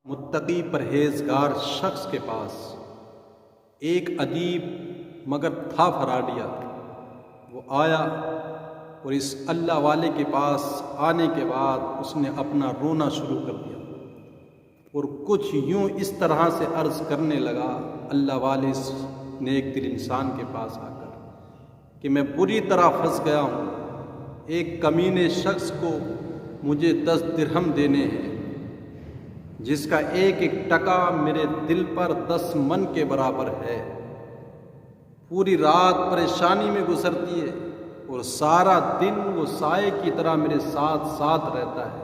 متقی پرہیزگار شخص کے پاس ایک ادیب مگر تھا فراڈیا، وہ آیا اور اس اللہ والے کے پاس آنے کے بعد اس نے اپنا رونا شروع کر دیا اور کچھ یوں اس طرح سے عرض کرنے لگا اللہ والے اس نیک دل انسان کے پاس آ کر کہ میں بری طرح پھنس گیا ہوں، ایک کمینے شخص کو مجھے 10 درہم دینے ہیں جس کا ایک ایک ٹکا میرے دل پر 10 من کے برابر ہے۔ پوری رات پریشانی میں گزرتی ہے اور سارا دن وہ سائے کی طرح میرے ساتھ ساتھ رہتا ہے۔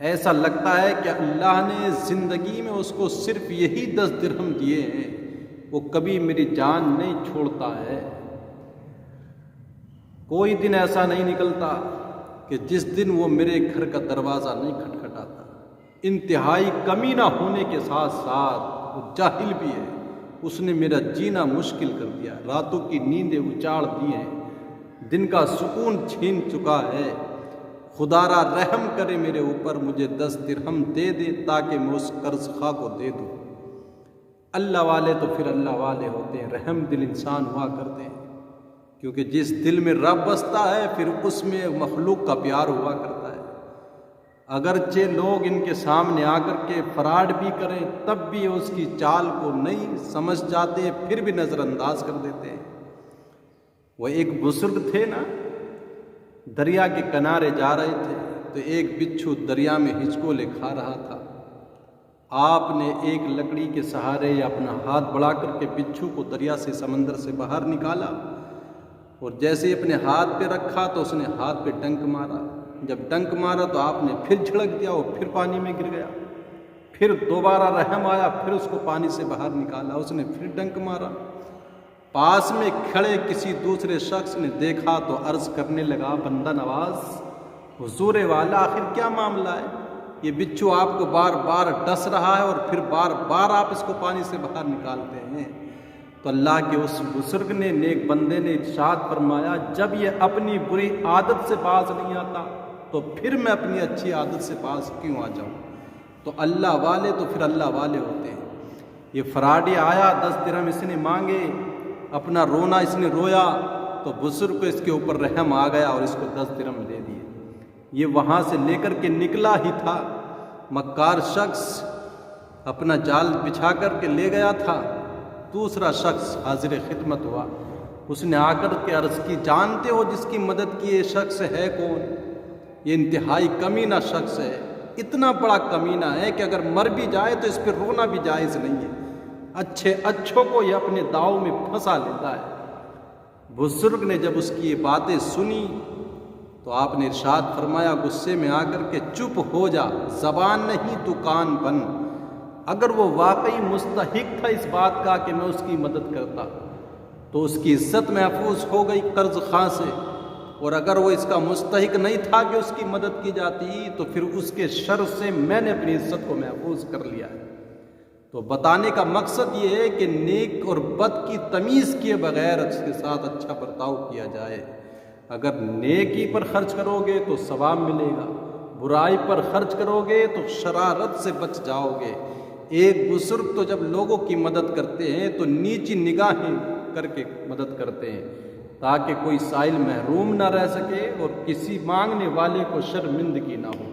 ایسا لگتا ہے کہ اللہ نے زندگی میں اس کو صرف یہی 10 درہم دیے ہیں، وہ کبھی میری جان نہیں چھوڑتا ہے۔ کوئی دن ایسا نہیں نکلتا کہ جس دن وہ میرے گھر کا دروازہ نہیں کھٹکھٹاتا۔ انتہائی کمینہ ہونے کے ساتھ ساتھ وہ جاہل بھی ہے، اس نے میرا جینا مشکل کر دیا، راتوں کی نیندیں اجاڑ دی ہیں، دن کا سکون چھین چکا ہے۔ خدا را رحم کرے میرے اوپر، مجھے 10 درہم دے دے تاکہ میں اس قرض خواہ کو دے دوں۔ اللہ والے تو پھر اللہ والے ہوتے ہیں، رحم دل انسان ہوا کرتے ہیں، کیونکہ جس دل میں رب بستا ہے پھر اس میں مخلوق کا پیار ہوا کرتا ہے۔ اگرچہ لوگ ان کے سامنے آ کر کے فراڈ بھی کریں تب بھی اس کی چال کو نہیں سمجھ جاتے، پھر بھی نظر انداز کر دیتے ہیں۔ وہ ایک بزرگ تھے نا، دریا کے کنارے جا رہے تھے تو ایک بچھو دریا میں ہچکولے کھا رہا تھا۔ آپ نے ایک لکڑی کے سہارے اپنا ہاتھ بڑھا کر کے بچھو کو دریا سے سمندر سے باہر نکالا اور جیسے ہی اپنے ہاتھ پہ رکھا تو اس نے ہاتھ پہ ڈنک مارا۔ جب ڈنک مارا تو آپ نے پھر جھڑک دیا، وہ پھر پانی میں گر گیا۔ پھر دوبارہ رحم آیا، پھر اس کو پانی سے باہر نکالا، اس نے پھر ڈنک مارا۔ پاس میں کھڑے کسی دوسرے شخص نے دیکھا تو عرض کرنے لگا بندہ نواز، حضور والا آخر کیا معاملہ ہے؟ یہ بچھو آپ کو بار بار ڈس رہا ہے اور پھر بار بار آپ اس کو پانی سے باہر نکالتے ہیں۔ تو اللہ کے اس بزرگ نے، نیک بندے نے ارشاد فرمایا جب یہ اپنی بری عادت سے باز نہیں آتا تو پھر میں اپنی اچھی عادت سے باز کیوں آ جاؤں؟ تو اللہ والے تو پھر اللہ والے ہوتے ہیں۔ یہ فراڈی آیا، 10 درہم اس نے مانگے، اپنا رونا اس نے رویا تو بزرگ کو اس کے اوپر رحم آ گیا اور اس کو 10 درہم دے دیے۔ یہ وہاں سے لے کر کے نکلا ہی تھا، مکار شخص اپنا جال بچھا کر کے لے گیا تھا، دوسرا شخص حاضر خدمت ہوا، اس نے آ کر کے عرض کی جانتے ہو جس کی مدد کی یہ شخص ہے کون؟ یہ انتہائی کمینہ شخص ہے، اتنا بڑا کمینہ ہے کہ اگر مر بھی جائے تو اس پہ رونا بھی جائز نہیں ہے، اچھے اچھوں کو یہ اپنے داؤ میں پھنسا لیتا ہے۔ بزرگ نے جب اس کی یہ باتیں سنی تو آپ نے ارشاد فرمایا غصے میں آ کر کے چپ ہو جا، زبان نہیں تو کان بن۔ اگر وہ واقعی مستحق تھا اس بات کا کہ میں اس کی مدد کرتا تو اس کی عزت محفوظ ہو گئی قرض خواہ سے، اور اگر وہ اس کا مستحق نہیں تھا کہ اس کی مدد کی جاتی تو پھر اس کے شر سے میں نے اپنی عزت کو محفوظ کر لیا ہے۔ تو بتانے کا مقصد یہ ہے کہ نیک اور بد کی تمیز کیے بغیر اس کے ساتھ اچھا برتاؤ کیا جائے۔ اگر نیکی پر خرچ کرو گے تو ثواب ملے گا، برائی پر خرچ کرو گے تو شرارت سے بچ جاؤ گے۔ ایک بزرگ تو جب لوگوں کی مدد کرتے ہیں تو نیچی نگاہیں کر کے مدد کرتے ہیں تاکہ کوئی سائل محروم نہ رہ سکے اور کسی مانگنے والے کو شرمندگی نہ ہو۔